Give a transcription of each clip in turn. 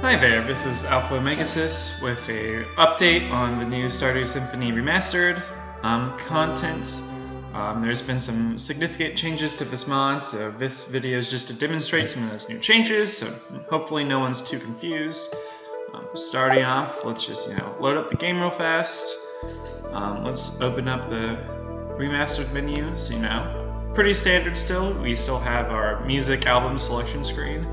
Hi there, this is Alpha Megasis with a update on the new Stardew Symphony Remastered content. There's been some significant changes to this mod, so this video is just to demonstrate some of those new changes, so hopefully no one's too confused. Starting off, let's just load up the game real fast. Let's open up the Remastered menu, so pretty standard still. We still have our music album selection screen.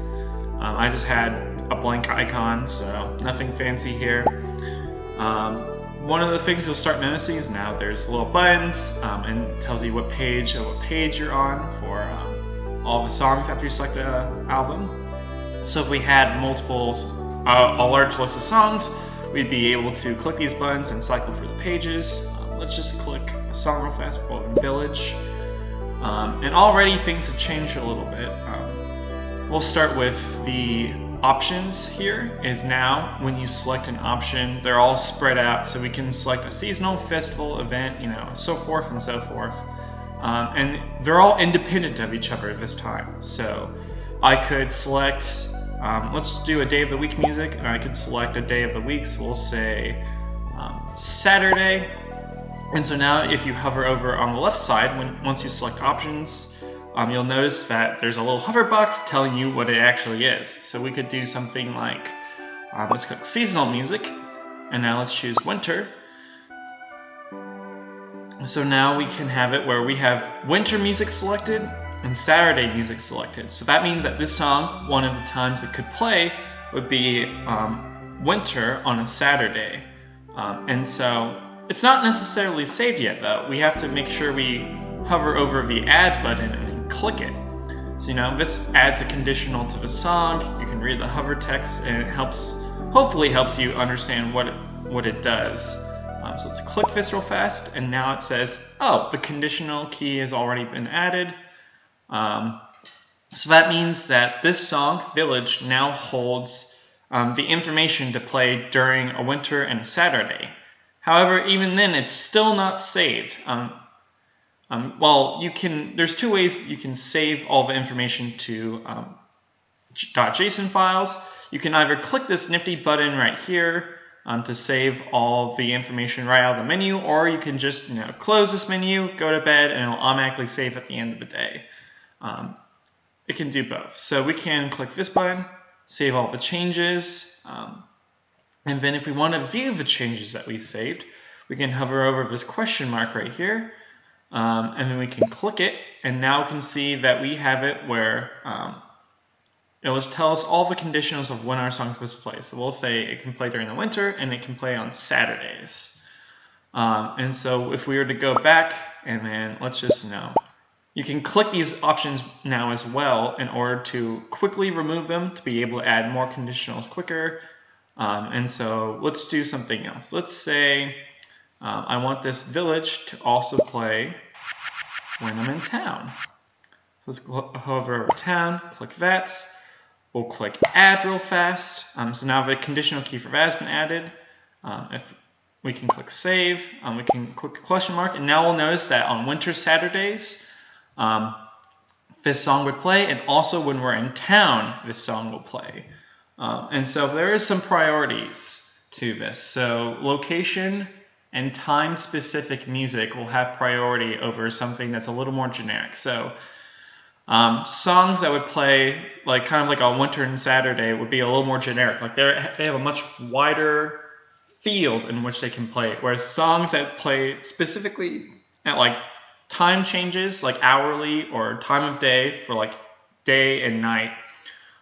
I just had a blank icon, so nothing fancy here. One of the things you'll start noticing is now there's little buttons and it tells you what page you're on for all the songs after you select the album. So if we had a large list of songs, we'd be able to click these buttons and cycle through the pages. Let's just click a song real fast, Village. And already things have changed a little bit. We'll start with the options here. Is now when you select an option, they're all spread out, so we can select a seasonal, festival, event, so forth and so forth. And they're all independent of each other this time. So I could select, let's do a day of the week music, and I could select a day of the week, so we'll say Saturday. And so now if you hover over on the left side, once you select options, you'll notice that there's a little hover box telling you what it actually is. So we could do something like, let's click seasonal music, and now let's choose winter. So now we can have it where we have winter music selected and Saturday music selected. So that means that this song, one of the times it could play would be winter on a Saturday. And so it's not necessarily saved yet though. We have to make sure we hover over the add button and click it. So this adds a conditional to the song. You can read the hover text, and it hopefully helps you understand what it does. So let's click this real fast, and now it says, oh, the conditional key has already been added. So that means that this song, Village, now holds the information to play during a winter and a Saturday. However, even then, it's still not saved. There's two ways you can save all the information to .json files. You can either click this nifty button right here to save all the information right out of the menu, or you can just close this menu, go to bed, and it'll automatically save at the end of the day. It can do both. So we can click this button, save all the changes, and then if we want to view the changes that we've saved, we can hover over this question mark right here. And then we can click it, and now we can see that we have it where it will tell us all the conditionals of when our song is supposed to play. So we'll say it can play during the winter, and it can play on Saturdays. And so if we were to go back, and then let's just you can click these options now as well in order to quickly remove them to be able to add more conditionals quicker. And so let's do something else. Let's say I want this village to also play when I'm in town. So let's hover over town, click that. We'll click add real fast. So now the conditional key for that has been added. If we can click save, we can click the question mark, and now we'll notice that on winter Saturdays, this song would play, and also when we're in town, this song will play. And so there is some priorities to this. So location and time-specific music will have priority over something that's a little more generic. So songs that would play kind of like on winter and Saturday would be a little more generic. Like they have a much wider field in which they can play, whereas songs that play specifically at time changes, like hourly or time of day for day and night,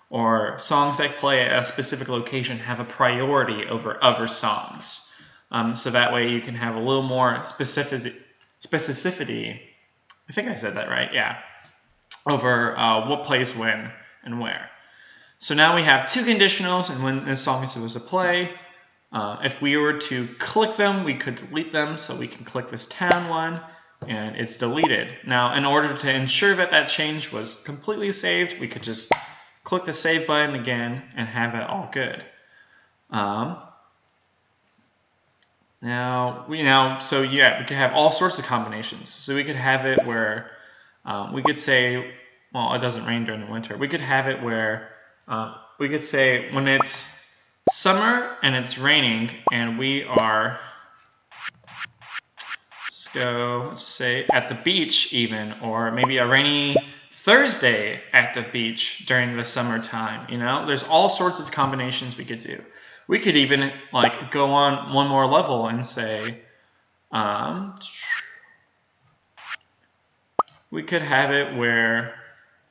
or songs that play at a specific location have a priority over other songs. So that way you can have a little more specificity, I think I said that right, yeah, over what plays when and where. So now we have two conditionals and when this song is supposed to play. If we were to click them, we could delete them, so we can click this town one, and it's deleted. Now, in order to ensure that that change was completely saved, we could just click the save button again and have it all good. We could have all sorts of combinations. So we could have it where we could say, well, it doesn't rain during the winter. We could have it where we could say when it's summer and it's raining and we are, let's say at the beach even, or maybe a rainy Thursday at the beach during the summertime, there's all sorts of combinations we could do. We could even like go on one more level and say, we could have it where,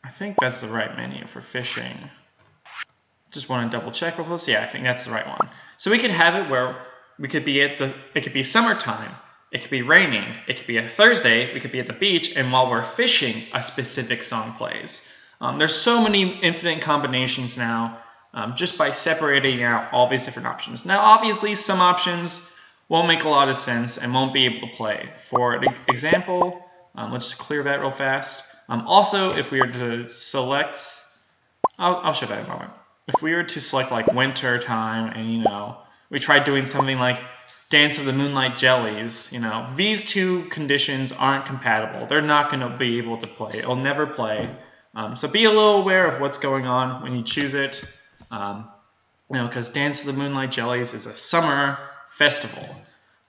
I think that's the right menu for fishing. Just want to double check with us. Yeah, I think that's the right one. So we could have it where we could be it could be summertime, it could be raining, it could be a Thursday, we could be at the beach, and while we're fishing, a specific song plays. There's so many infinite combinations now, just by separating out all these different options. Now, obviously, some options won't make a lot of sense and won't be able to play. For example, let's just clear that real fast. Also, if we were to select, I'll show that in a moment. If we were to select like winter time and, we tried doing something like Dance of the Moonlight Jellies, these two conditions aren't compatible. They're not going to be able to play. It'll never play. So be a little aware of what's going on when you choose it. Because Dance of the Moonlight Jellies is a summer festival.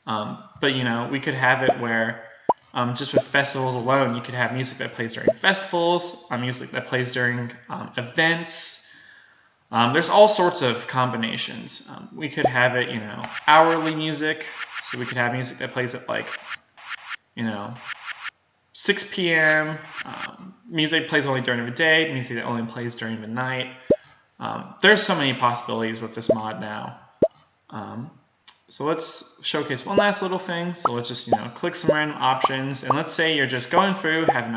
But, we could have it where just with festivals alone, you could have music that plays during festivals, music that plays during events. There's all sorts of combinations. We could have it, hourly music. So we could have music that plays at like, 6 p.m. Music plays only during the day. Music that only plays during the night. There's so many possibilities with this mod now. So let's showcase one last little thing. So let's just, click some random options. And let's say you're just going through, having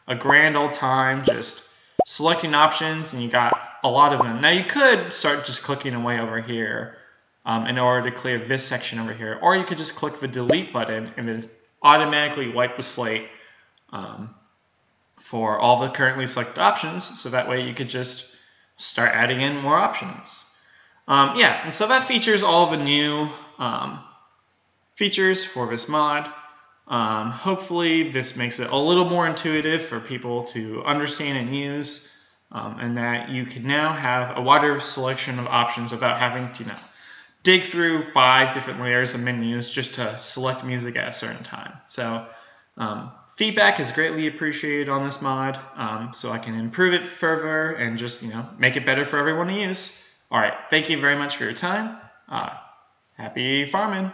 a grand old time, just selecting options, and you got a lot of them. Now you could start just clicking away over here in order to clear this section over here. Or you could just click the delete button and then automatically wipe the slate for all the currently selected options. So that way you could just start adding in more options. And so that features all the new features for this mod. Hopefully this makes it a little more intuitive for people to understand and use, and that you can now have a wider selection of options without having to dig through 5 different layers of menus just to select music at a certain time. So feedback is greatly appreciated on this mod, so I can improve it further and just make it better for everyone to use. All right, thank you very much for your time. Happy farming.